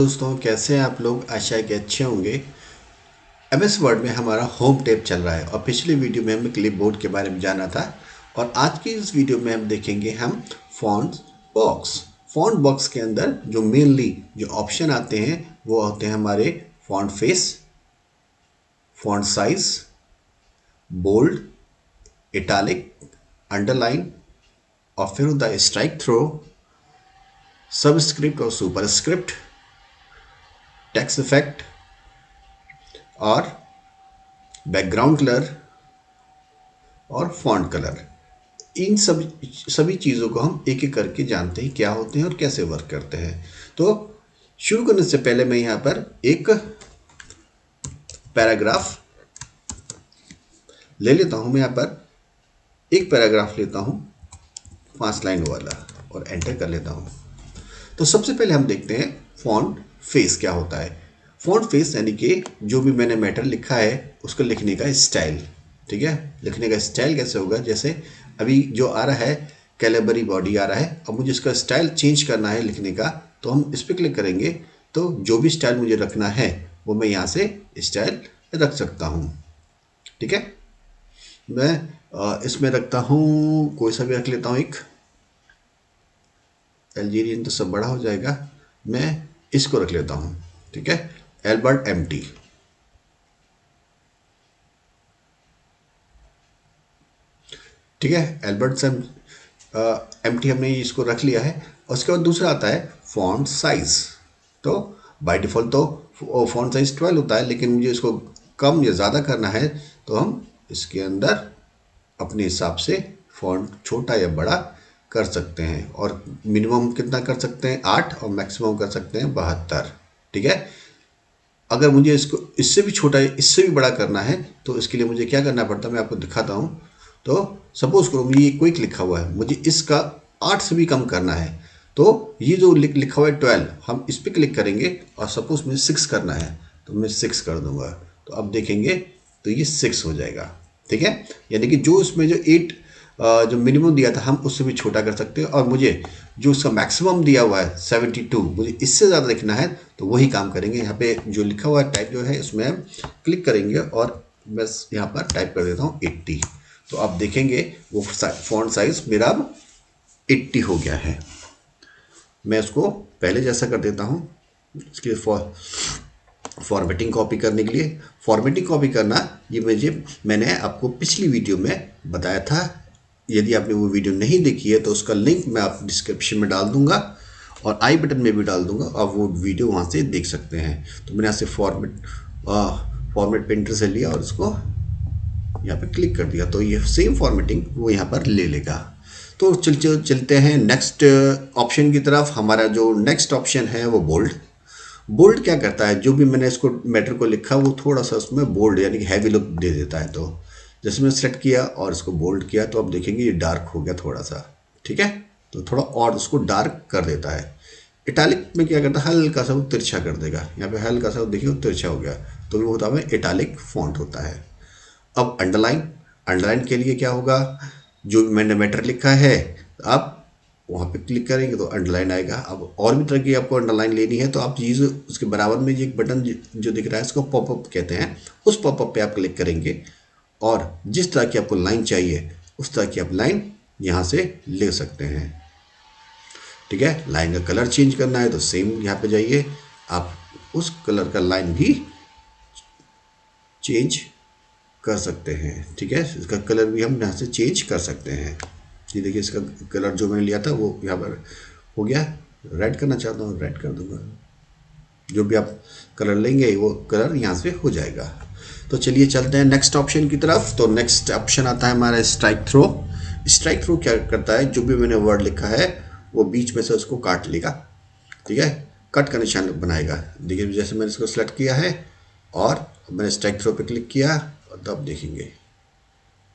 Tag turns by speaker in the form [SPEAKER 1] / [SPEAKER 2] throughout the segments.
[SPEAKER 1] दोस्तों, कैसे हैं आप लोग? आशा है कि अच्छे होंगे। एमएस वर्ड में हमारा होम टैब चल रहा है और पिछली वीडियो में हमने क्लिपबोर्ड के बारे में जाना था और आज की इस वीडियो में हम देखेंगे फॉन्ट बॉक्स। फॉन्ट बॉक्स के अंदर जो मेनली जो ऑप्शन आते हैं वो होते हैं हमारे font face, font size, bold, italic, underline और फिर होता है स्ट्राइक थ्रो, सबस्क्रिप्ट और सुपरस्क्रिप्ट, टेक्स्ट इफेक्ट और बैकग्राउंड कलर और फॉन्ट कलर। इन सभी चीज़ों को हम एक एक करके जानते हैं क्या होते हैं और कैसे वर्क करते हैं। तो शुरू करने से पहले मैं यहाँ पर एक पैराग्राफ ले लेता हूँ। मैं यहाँ पर एक पैराग्राफ लेता हूँ 5 लाइन वाला और एंटर कर लेता हूँ। तो सबसे पहले हम देखते हैं फॉन्ट फेस क्या होता है। फॉन्ट फेस यानी कि जो भी मैंने मैटर लिखा है उसको लिखने का स्टाइल। ठीक है, लिखने का स्टाइल कैसे होगा? जैसे अभी जो आ रहा है कैलिबरी बॉडी आ रहा है, अब मुझे इसका स्टाइल चेंज करना है लिखने का, तो हम इस पर क्लिक करेंगे तो जो भी स्टाइल मुझे रखना है वो मैं यहाँ से स्टाइल रख सकता हूँ। ठीक है, मैं इसमें रखता हूँ, कोई सा भी रख लेता हूँ एक। अल्जीरियन तो सब बड़ा हो जाएगा, मैं इसको रख लेता हूँ। ठीक है, एल्बर्ट एमटी। ठीक है, एल्बर्ट से एमटी हमने इसको रख लिया है। और उसके बाद दूसरा आता है फॉन्ट साइज। तो बाय डिफ़ॉल्ट तो फॉन्ट साइज 12 होता है, लेकिन मुझे इसको कम या ज़्यादा करना है तो हम इसके अंदर अपने हिसाब से फॉन्ट छोटा या बड़ा कर सकते हैं। और मिनिमम कितना कर सकते हैं? 8, और मैक्सिमम कर सकते हैं 72। ठीक है, अगर मुझे इसको इससे भी छोटा इससे भी बड़ा करना है तो इसके लिए मुझे क्या करना पड़ता है, मैं आपको दिखाता हूँ। तो सपोज करो मुझे ये क्विक लिखा हुआ है, मुझे इसका 8 से भी कम करना है, तो ये जो लिखा हुआ है 12, हम इस पर क्लिक करेंगे और सपोज मुझे 6 करना है तो मैं 6 कर दूंगा। तो अब देखेंगे तो ये 6 हो जाएगा। ठीक है, यानी कि जो इसमें जो 8 जो मिनिमम दिया था हम उससे भी छोटा कर सकते हैं। और मुझे जो उसका मैक्सिमम दिया हुआ है 72, मुझे इससे ज़्यादा लिखना है तो वही काम करेंगे। यहाँ पे जो लिखा हुआ है टाइप जो है इसमें हम क्लिक करेंगे और बस यहाँ पर टाइप कर देता हूँ 80। तो आप देखेंगे वो फॉन्ट साइज मेरा अब 80 हो गया है। मैं उसको पहले जैसा कर देता हूँ। इसके फॉर्मेटिंग कॉपी करने के लिए, फॉर्मेटिंग कॉपी करना ये मैंने आपको पिछली वीडियो में बताया था। यदि आपने वो वीडियो नहीं देखी है तो उसका लिंक मैं आप डिस्क्रिप्शन में डाल दूंगा और आई बटन में भी डाल दूंगा, आप वो वीडियो वहाँ से देख सकते हैं। तो मैंने यहाँ से फॉर्मेट पेंटर से लिया और इसको यहाँ पे क्लिक कर दिया तो ये सेम फॉर्मेटिंग वो यहाँ पर ले लेगा। तो चलते हैं नेक्स्ट ऑप्शन की तरफ। हमारा जो नेक्स्ट ऑप्शन है वो बोल्ड। बोल्ड क्या करता है, जो भी मैंने इसको मैटर को लिखा वो थोड़ा सा उसमें बोल्ड यानी कि हैवी लुक दे देता है। तो जैसे मैंने सेलेक्ट किया और इसको बोल्ड किया तो अब देखेंगे ये डार्क हो गया थोड़ा सा। ठीक है, तो थोड़ा और उसको डार्क कर देता है। इटालिक में क्या करता है, हल्का सा वो तिरछा कर देगा। यहाँ पे हल्का सा देखिए वो तिरछा हो गया तो वो होता है इटालिक फॉन्ट होता है। अब अंडरलाइन, अंडरलाइन के लिए क्या होगा, जो भी मैंने मैटर लिखा है आप वहाँ पे क्लिक करेंगे तो अंडरलाइन आएगा। अब और भी तरह की आपको अंडरलाइन लेनी है तो आप चीज़ उसके बराबर में ये एक बटन जो दिख रहा है इसको पॉपअप कहते हैं, उस पॉपअप पे आप क्लिक करेंगे और जिस तरह की आपको लाइन चाहिए उस तरह की आप लाइन यहाँ से ले सकते हैं। ठीक है, लाइन का कलर चेंज करना है तो सेम यहाँ पे जाइए, आप उस कलर का लाइन भी चेंज कर सकते हैं। ठीक है, इसका कलर भी हम यहाँ से चेंज कर सकते हैं। ये देखिए इसका कलर जो मैंने लिया था वो यहाँ पर हो गया। रेड करना चाहता हूँ रेड कर दूंगा, जो भी आप कलर लेंगे वो कलर यहाँ से हो जाएगा। तो चलिए चलते हैं नेक्स्ट ऑप्शन की तरफ। तो नेक्स्ट ऑप्शन आता है हमारा स्ट्राइक थ्रो। स्ट्राइक थ्रो क्या करता है, जो भी मैंने वर्ड लिखा है वो बीच में से उसको काट लेगा। ठीक है, कट का निशान बनाएगा। देखिए जैसे मैंने इसको सेलेक्ट किया है और मैंने स्ट्राइक थ्रो पे क्लिक किया और तब देखेंगे।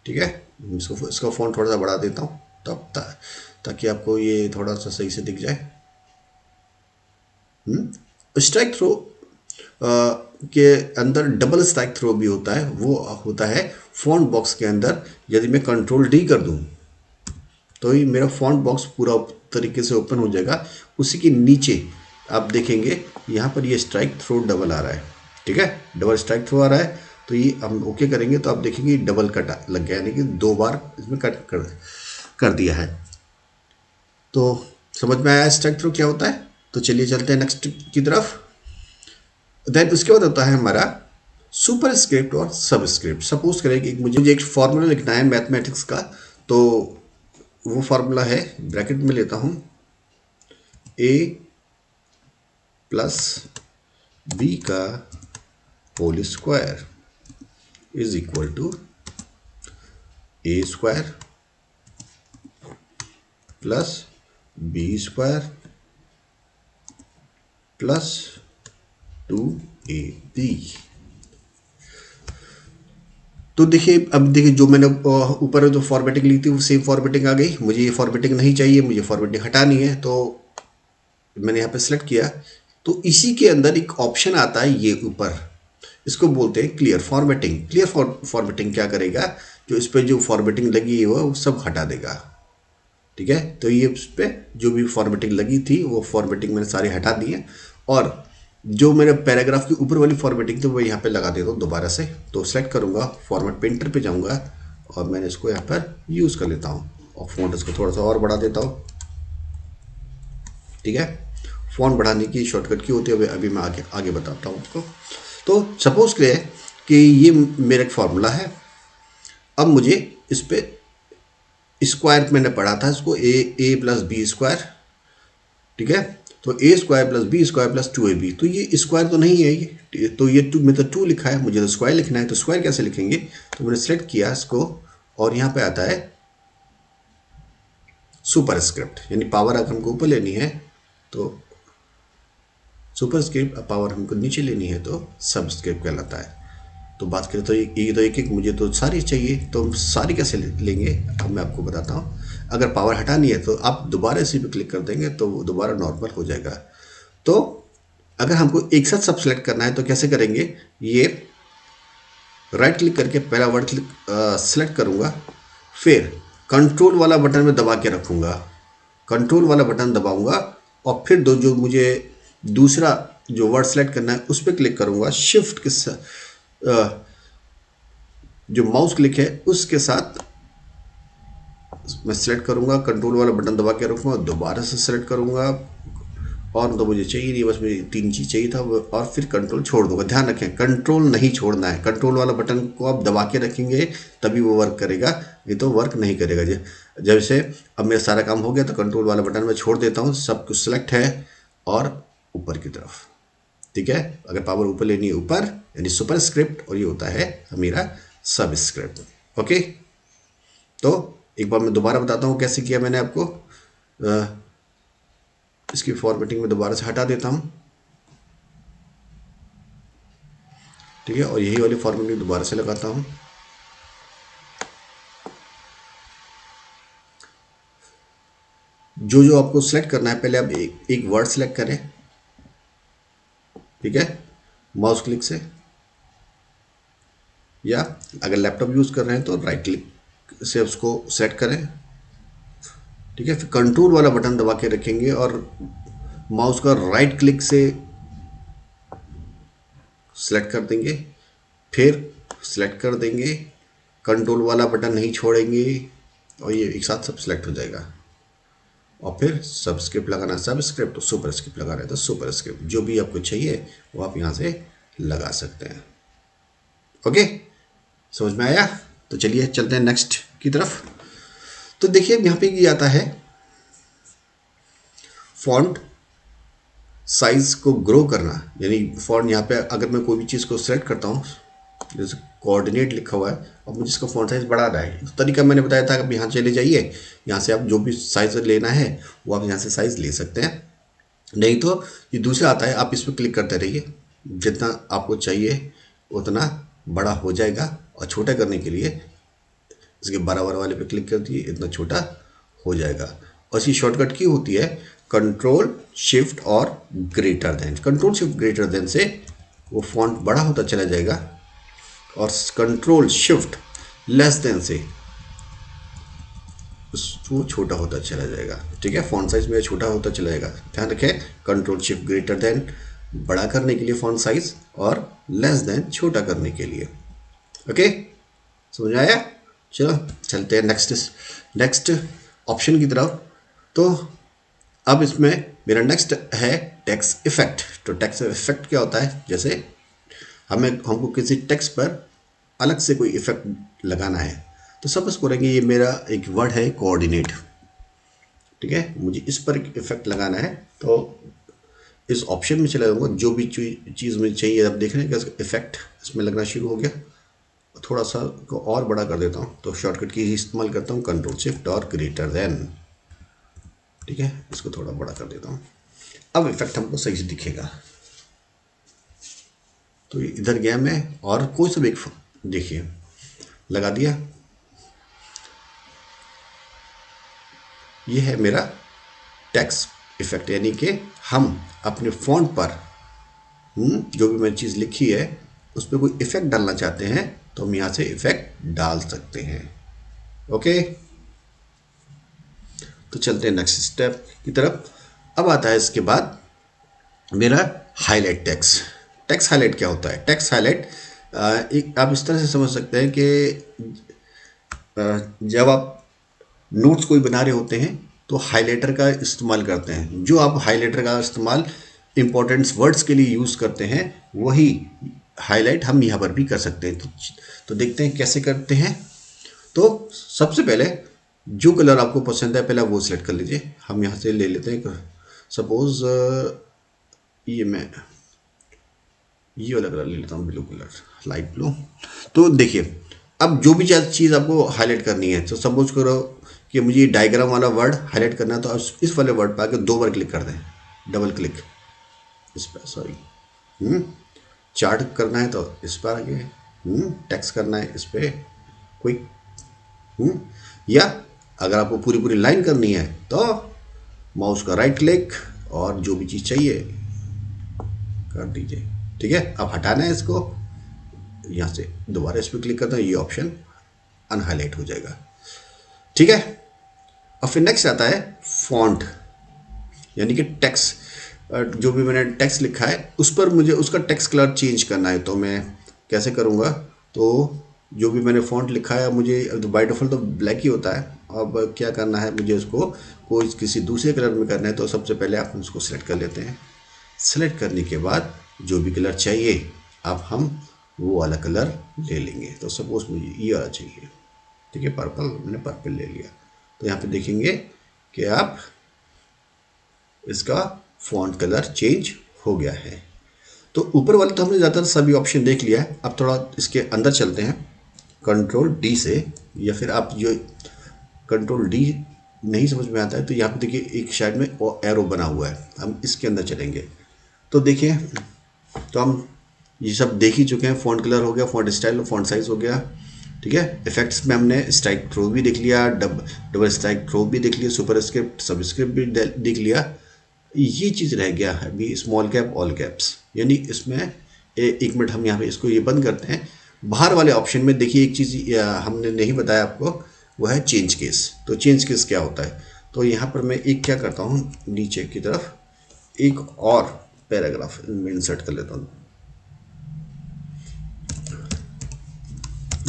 [SPEAKER 1] ठीक है, इसका फ़ॉन्ट थोड़ा सा बढ़ा देता हूँ तब ताकि आपको ये थोड़ा सा सही से दिख जाए। स्ट्राइक थ्रो के अंदर डबल स्ट्राइक थ्रो भी होता है। वो होता है फॉन्ट बॉक्स के अंदर। यदि मैं कंट्रोल डी कर दूं तो ये मेरा फॉन्ट बॉक्स पूरा तरीके से ओपन हो जाएगा। उसी के नीचे आप देखेंगे यहाँ पर ये स्ट्राइक थ्रो डबल आ रहा है, ठीक है, डबल स्ट्राइक थ्रो आ रहा है। तो ये हम ओके करेंगे तो आप देखेंगे डबल कट लग गया, यानी कि 2 बार इसमें कट कर दिया है। तो समझ में आया स्ट्राइक थ्रो क्या होता है। तो चलिए चलते हैं नेक्स्ट की तरफ। देन उसके बाद होता है हमारा सुपर स्क्रिप्ट और सब स्क्रिप्ट। सपोज करें कि मुझे एक फॉर्मूला लिखना है मैथमेटिक्स का, तो वो फार्मूला है, ब्रैकेट में लेता हूँ, a प्लस बी का whole square is equal to A square plus B square plus 2ab। तो देखिए, अब देखिए जो मैंने ऊपर जो फॉर्मेटिंग ली थी वो सेम फॉर्मेटिंग आ गई। मुझे ये फॉर्मेटिंग नहीं चाहिए, मुझे फॉर्मेटिंग हटानी है, तो मैंने यहाँ पे सेलेक्ट किया। तो इसी के अंदर एक ऑप्शन आता है ये ऊपर, इसको बोलते हैं क्लियर फॉर्मेटिंग। क्लियर फॉर्मेटिंग क्या करेगा, जो इस पर जो फॉर्मेटिंग लगी है वो सब हटा देगा, ठीक है। तो ये उस पर जो भी फॉर्मेटिंग लगी थी वो फॉर्मेटिंग मैंने सारी हटा दी है, और जो मेरे पैराग्राफ के ऊपर वाली फॉर्मेटिंग थी वो यहाँ पे लगा देता हूँ दोबारा से। तो सेलेक्ट करूँगा, फॉर्मेट पेंटर पे जाऊँगा और मैंने इसको यहाँ पर यूज़ कर लेता हूँ, और फ़ॉन्ट इसको थोड़ा सा और बढ़ा देता हूँ, ठीक है। फ़ॉन्ट बढ़ाने की शॉर्टकट की होती है, अभी मैं आगे आगे बताता हूँ आपको। तो सपोज करें कि ये मेरा एक फार्मूला है। अब मुझे इस पर स्क्वायर मैंने पढ़ा था, इसको ए प्लस बी स्क्वायर, ठीक है। तो A square plus B square plus 2ab, तो ये स्क्वायर तो नहीं है ये, तो ये टू में तो 2 लिखा है, मुझे तो स्क्वायर लिखना है, तो स्क्वायर कैसे लिखेंगे। तो मैंने सेलेक्ट किया इसको, और यहाँ पे आता है सुपर स्क्रिप्ट, यानी पावर अगर हमको ऊपर लेनी है तो सुपर स्क्रिप्ट, पावर हमको नीचे लेनी है तो सब स्क्रिप्ट कहलाता है। तो बात करें तो ये तो एक मुझे तो सारी चाहिए, तो हम सारी कैसे लेंगे, अब मैं आपको बताता हूँ। अगर पावर हटानी है तो आप दोबारा इसी पे क्लिक कर देंगे तो वो दोबारा नॉर्मल हो जाएगा। तो अगर हमको एक साथ सब सेलेक्ट करना है तो कैसे करेंगे, ये राइट क्लिक करके पहला वर्ड क्लिक सेलेक्ट करूँगा, फिर कंट्रोल वाला बटन में दबा के रखूँगा, कंट्रोल वाला बटन दबाऊँगा, और फिर जो मुझे दूसरा जो वर्ड सेलेक्ट करना है उस पर क्लिक करूँगा, शिफ्ट के जो माउस क्लिक है उसके साथ मैं सेलेक्ट करूँगा, कंट्रोल वाला बटन दबा के रखूँगा, दोबारा से सेलेक्ट करूँगा, और तो मुझे चाहिए नहीं, बस मुझे 3 चीज़ चाहिए था, और फिर कंट्रोल छोड़ दूँगा। ध्यान रखें कंट्रोल नहीं छोड़ना है, कंट्रोल वाला बटन को आप दबा के रखेंगे तभी वो वर्क करेगा, ये तो वर्क नहीं करेगा। जैसे अब मेरा सारा काम हो गया तो कंट्रोल वाला बटन मैं छोड़ देता हूँ, सब कुछ सेलेक्ट है और ऊपर की तरफ, ठीक है। अगर पावर ऊपर लेनी है ऊपर, यानी सुपर स्क्रिप्ट, और ये होता है मेरा सब स्क्रिप्ट, ओके। तो एक बार मैं दोबारा बताता हूँ कैसे किया मैंने आपको। इसकी फॉर्मेटिंग में दोबारा से हटा देता हूँ, ठीक है, और यही वाली फॉर्मेटिंग दोबारा से लगाता हूँ। जो जो आपको सेलेक्ट करना है, पहले आप एक वर्ड सेलेक्ट करें, ठीक है, माउस क्लिक से, या अगर लैपटॉप यूज़ कर रहे हैं तो राइट क्लिक से उसको सेलेक्ट करें, ठीक है। फिर कंट्रोल वाला बटन दबा के रखेंगे और माउस का राइट क्लिक से सेलेक्ट कर देंगे, फिर सेलेक्ट कर देंगे, कंट्रोल वाला बटन नहीं छोड़ेंगे, और ये एक साथ सब सेलेक्ट हो जाएगा। और फिर सबस्क्रिप्ट लगाना है सबस्क्रिप्ट, सुपर स्क्रिप्ट लगाना है तो सुपर स्क्रिप्ट, जो भी आपको चाहिए वो आप यहाँ से लगा सकते हैं, ओके। समझ में आया। तो चलिए चलते हैं नेक्स्ट की तरफ। तो देखिए यहाँ पे ये आता है फॉन्ट साइज को ग्रो करना, यानी फॉन्ट यहाँ पे अगर मैं कोई भी चीज़ को सेलेक्ट करता हूँ, जैसे कोऑर्डिनेट लिखा हुआ है और मुझे इसका फॉन्ट साइज बढ़ाना है, इस तरीका मैंने बताया था। अब यहाँ चले जाइए, यहाँ से आप जो भी साइज लेना है वो आप यहाँ से साइज ले सकते हैं। नहीं तो ये दूसरा आता है, आप इस पर क्लिक करते रहिए, जितना आपको चाहिए उतना बड़ा हो जाएगा, और छोटा करने के लिए इसके बराबर वाले पे क्लिक कर दिए, इतना छोटा हो जाएगा। और इसकी शॉर्टकट की होती है कंट्रोल शिफ्ट और greater than. Control shift greater than से वो फॉन्ट बड़ा होता चला जाएगा, और कंट्रोल शिफ्ट लेस देन से वो छोटा होता चला जाएगा। ठीक है, फॉन्ट साइज मेरा छोटा होता चला जाएगा। ध्यान रखें, कंट्रोल शिफ्ट ग्रेटर देन बड़ा करने के लिए फॉन्ट साइज, और लेस देन छोटा करने के लिए। ओके, समझ में आया? चलो चलते हैं नेक्स्ट ऑप्शन की तरफ। तो अब इसमें मेरा नेक्स्ट है टेक्स्ट इफेक्ट। तो टेक्स्ट इफेक्ट क्या होता है? जैसे हमको किसी टेक्स्ट पर अलग से कोई इफेक्ट लगाना है। तो सपोज करेंगे ये मेरा एक वर्ड है कोऑर्डिनेट, ठीक है, मुझे इस पर एक इफेक्ट लगाना है। तो इस ऑप्शन में चला जाऊंगा, जो भी चीज़ मुझे चाहिए। अब देख रहे हैं कि इफेक्ट इसमें लगना शुरू हो गया। थोड़ा सा को और बड़ा कर देता हूँ, तो शॉर्टकट की इस्तेमाल करता हूँ, कंट्रोल शिफ्ट और ग्रेटर देन। ठीक है, इसको थोड़ा बड़ा कर देता हूँ। अब इफेक्ट हमको सही से दिखेगा। तो इधर गया मैं और कोई सा भी देखिए लगा दिया। ये है मेरा टेक्स्ट इफेक्ट, यानी कि हम अपने फ़ॉन्ट पर जो भी मैंने चीज़ लिखी है उस पर कोई इफेक्ट डालना चाहते हैं तो हम यहाँ से इफेक्ट डाल सकते हैं। ओके, तो चलते हैं नेक्स्ट स्टेप की तरफ। अब आता है इसके बाद मेरा हाईलाइट टेक्स्ट। टेक्स्ट हाईलाइट क्या होता है? टेक्स्ट हाईलाइट एक आप इस तरह से समझ सकते हैं कि जब आप नोट्स कोई बना रहे होते हैं तो हाइलाइटर का इस्तेमाल करते हैं। जो आप हाइलाइटर का इस्तेमाल इंपॉर्टेंट वर्ड्स के लिए यूज़ करते हैं, वही हाईलाइट हम यहाँ पर भी कर सकते हैं। तो देखते हैं कैसे करते हैं। तो सबसे पहले जो कलर आपको पसंद है पहले वो सिलेक्ट कर लीजिए। हम यहाँ से ले लेते हैं, सपोज ये वाला कलर ले लेता हूँ, ब्लू कलर, लाइट ब्लू। तो देखिए, अब जो भी चीज़ आपको हाईलाइट करनी है, तो सपोज करो कि मुझे डायग्राम वाला वर्ड हाईलाइट करना है, तो इस वाले वर्ड पर आके 2 बार क्लिक कर दें, डबल क्लिक इस पर, सॉरी, चार्ट करना है तो इस पर आगे, टेक्स्ट करना है इस पर क्विक, या अगर आपको पूरी पूरी लाइन करनी है तो माउस का राइट क्लिक और जो भी चीज़ चाहिए कर दीजिए। ठीक है, अब हटाना है इसको, यहाँ से दोबारा इस पर क्लिक करता हूँ, ये ऑप्शन अनहाईलाइट हो जाएगा। ठीक है, और फिर नेक्स्ट आता है फॉन्ट, यानी कि टेक्स्ट। जो भी मैंने टेक्स्ट लिखा है उस पर मुझे उसका टेक्स्ट कलर चेंज करना है। तो मैं कैसे करूँगा? तो जो भी मैंने फॉन्ट लिखा है, मुझे बाय डिफ़ॉल्ट तो ब्लैक ही होता है। अब क्या करना है, मुझे उसको कोई किसी दूसरे कलर में करना है। तो सबसे पहले आप उसको सेलेक्ट कर लेते हैं। सेलेक्ट करने के बाद जो भी कलर चाहिए अब हम वो वाला कलर ले लेंगे। तो सपोज मुझे ये वाला चाहिए, ठीक है, पर्पल, मैंने पर्पल ले लिया। तो यहाँ पे देखेंगे कि आप इसका फॉन्ट कलर चेंज हो गया है। तो ऊपर वाले तो हमने ज़्यादातर सभी ऑप्शन देख लिया है। अब थोड़ा इसके अंदर चलते हैं, कंट्रोल डी से, या फिर आप जो कंट्रोल डी नहीं समझ में आता है तो यहाँ पे देखिए एक साइड में एरो बना हुआ है, हम इसके अंदर चलेंगे। तो देखिए, तो हम ये सब देख ही चुके हैं। फॉन्ट कलर हो गया, फॉन्ट स्टाइल, फॉन्ट साइज हो गया। ठीक है, इफेक्ट्स में हमने स्ट्राइक थ्रो भी देख लिया, डबल स्ट्राइक थ्रो भी देख लिया, सुपर स्क्रिप्ट, सबस्क्रिप्ट भी देख लिया। ये चीज़ रह गया है अभी स्मॉल कैप ऑल कैप्स, यानी इसमें एक मिनट हम यहाँ पे इसको ये बंद करते हैं। बाहर वाले ऑप्शन में देखिए एक चीज़ हमने नहीं बताया आपको, वो है चेंज केस। तो चेंज केस क्या होता है? तो यहाँ पर मैं एक क्या करता हूँ, नीचे की तरफ एक और पैराग्राफ में इंसर्ट कर लेता हूँ।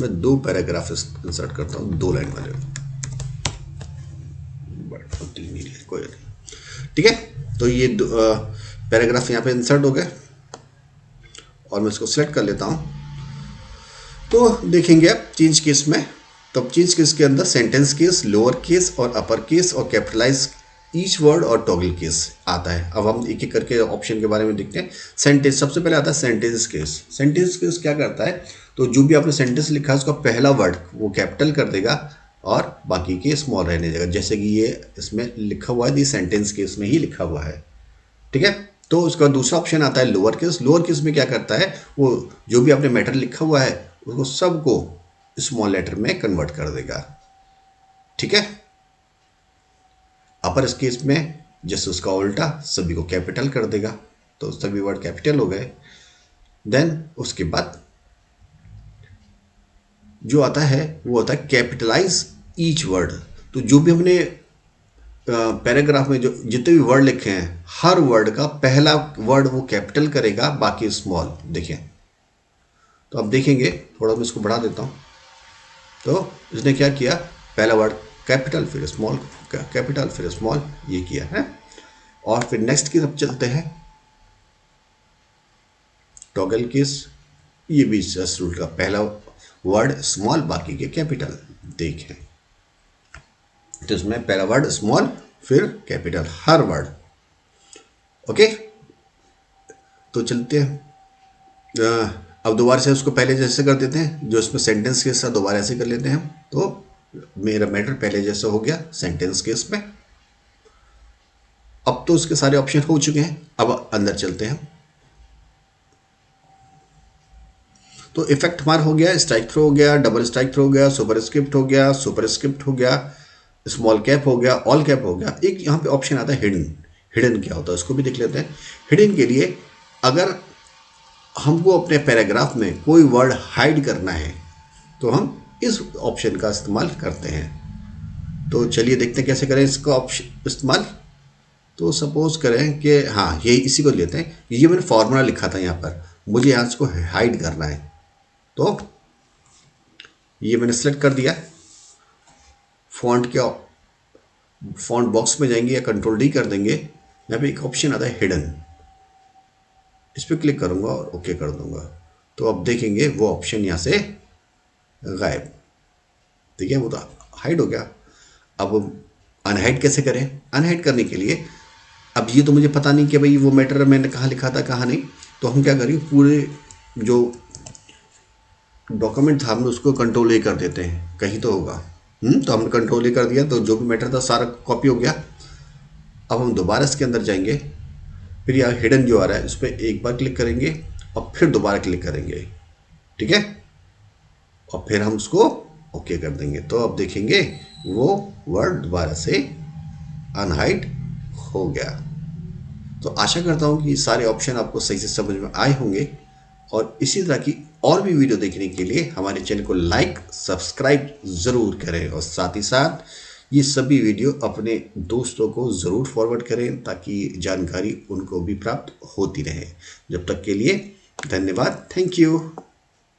[SPEAKER 1] मैं 2 पैराग्राफ इंसर्ट करता हूँ, 2 लाइन वाले, कोई नहीं। ठीक है, तो ये पैराग्राफ यहाँ पे इंसर्ट हो गए और मैं इसको सेलेक्ट कर लेता हूँ। तो देखेंगे अब चेंज केस में, तो चेंज केस के अंदर सेंटेंस केस, लोअर केस और अपर केस और कैपिटलाइज ईच वर्ड और टॉगल केस आता है। अब हम एक एक करके ऑप्शन के बारे में देखते हैं। सेंटेंस सबसे पहले आता है सेंटेंस केस। सेंटेंस केस क्या करता है? तो जो भी आपने सेंटेंस लिखा है उसका पहला वर्ड वो कैपिटल कर देगा और बाकी के स्मॉल रहने देगा। जैसे कि ये इसमें लिखा हुआ है, ये सेंटेंस केस में ही लिखा हुआ है। ठीक है, तो उसका दूसरा ऑप्शन आता है लोअर केस। लोअर केस में क्या करता है, वो जो भी आपने मैटर लिखा हुआ है उसको सबको स्मॉल लेटर में कन्वर्ट कर देगा। ठीक है, अपर केस में जैसे उसका उल्टा सभी को कैपिटल कर देगा, तो सभी वर्ड कैपिटल हो गए। देन उसके बाद जो आता है वो होता है कैपिटलाइज ईच वर्ड। तो जो भी हमने पैराग्राफ में जो जितने भी वर्ड लिखे हैं, हर वर्ड का पहला वर्ड वो कैपिटल करेगा, बाकी स्मॉल। देखिए, तो अब देखेंगे, थोड़ा मैं इसको बढ़ा देता हूँ। तो इसने क्या किया, पहला वर्ड कैपिटल, फिर स्मॉल, कैपिटल फिर स्मॉल, ये किया है। और फिर नेक्स्ट की तरफ चलते हैं, टॉगल केस। ये भी जस्ट रूल का पहला वर्ड स्मॉल, बाकी के कैपिटल। देखें, तो इसमें पहला वर्ड स्मॉल, फिर कैपिटल, हर वर्ड। ओके, तो चलते हैं। अब दोबारा से उसको पहले जैसे कर देते हैं, जो इसमें सेंटेंस के साथ दोबारा ऐसे कर लेते हैं हम। तो मेरा मैटर पहले जैसा हो गया सेंटेंस केस में। अब तो उसके सारे ऑप्शन हो चुके हैं, अब अंदर चलते हैं। तो इफेक्ट हमारा हो गया, स्ट्राइक थ्रो हो गया, डबल स्ट्राइक थ्रो हो गया, सुपर स्क्रिप्ट हो गया, सुपर स्क्रिप्ट हो गया, स्मॉल कैप हो गया, ऑल कैप हो गया। एक यहाँ पे ऑप्शन आता है हिडन। हिडन क्या होता है उसको भी देख लेते हैं। हिडन के लिए अगर हमको अपने पैराग्राफ में कोई वर्ड हाइड करना है तो हम इस ऑप्शन का इस्तेमाल करते हैं। तो चलिए देखते हैं कैसे करें इसका ऑप्शन इस्तेमाल। तो सपोज करें कि हाँ, ये इसी को लेते हैं। ये मैंने फॉर्मूला लिखा था यहाँ पर, मुझे यहाँ इसको हाइड करना है। तो ये मैंने सेलेक्ट कर दिया। फॉन्ट के फॉन्ट बॉक्स में जाएंगे या कंट्रोल डी कर देंगे, यहाँ पे एक ऑप्शन आता है हिडन, इस पर क्लिक करूंगा और ओके कर दूंगा। तो अब देखेंगे वो ऑप्शन यहाँ से गायब। ठीक है, वो तो हाइड हो गया। अब अनहाइड कैसे करें? अनहाइड करने के लिए, अब ये तो मुझे पता नहीं कि भाई वो मैटर मैंने कहाँ लिखा था कहाँ नहीं, तो हम क्या करेंगे, पूरे जो डॉक्यूमेंट था हमने उसको कंट्रोल ए कर देते हैं, कहीं तो होगा। तो हमने कंट्रोल ए कर दिया, तो जो भी मैटर था सारा कॉपी हो गया। अब हम दोबारा इसके अंदर जाएंगे, फिर यहाँ हिडन जो आ रहा है उस पर एक बार क्लिक करेंगे और फिर दोबारा क्लिक करेंगे। ठीक है, और फिर हम उसको ओके कर देंगे। तो अब देखेंगे वो वर्ड दोबारा से अनहाइड हो गया। तो आशा करता हूँ कि सारे ऑप्शन आपको सही से समझ में आए होंगे, और इसी तरह की और भी वीडियो देखने के लिए हमारे चैनल को लाइक सब्सक्राइब ज़रूर करें, और साथ ही साथ ये सभी वीडियो अपने दोस्तों को ज़रूर फॉरवर्ड करें ताकि जानकारी उनको भी प्राप्त होती रहे। जब तक के लिए धन्यवाद, थैंक यू।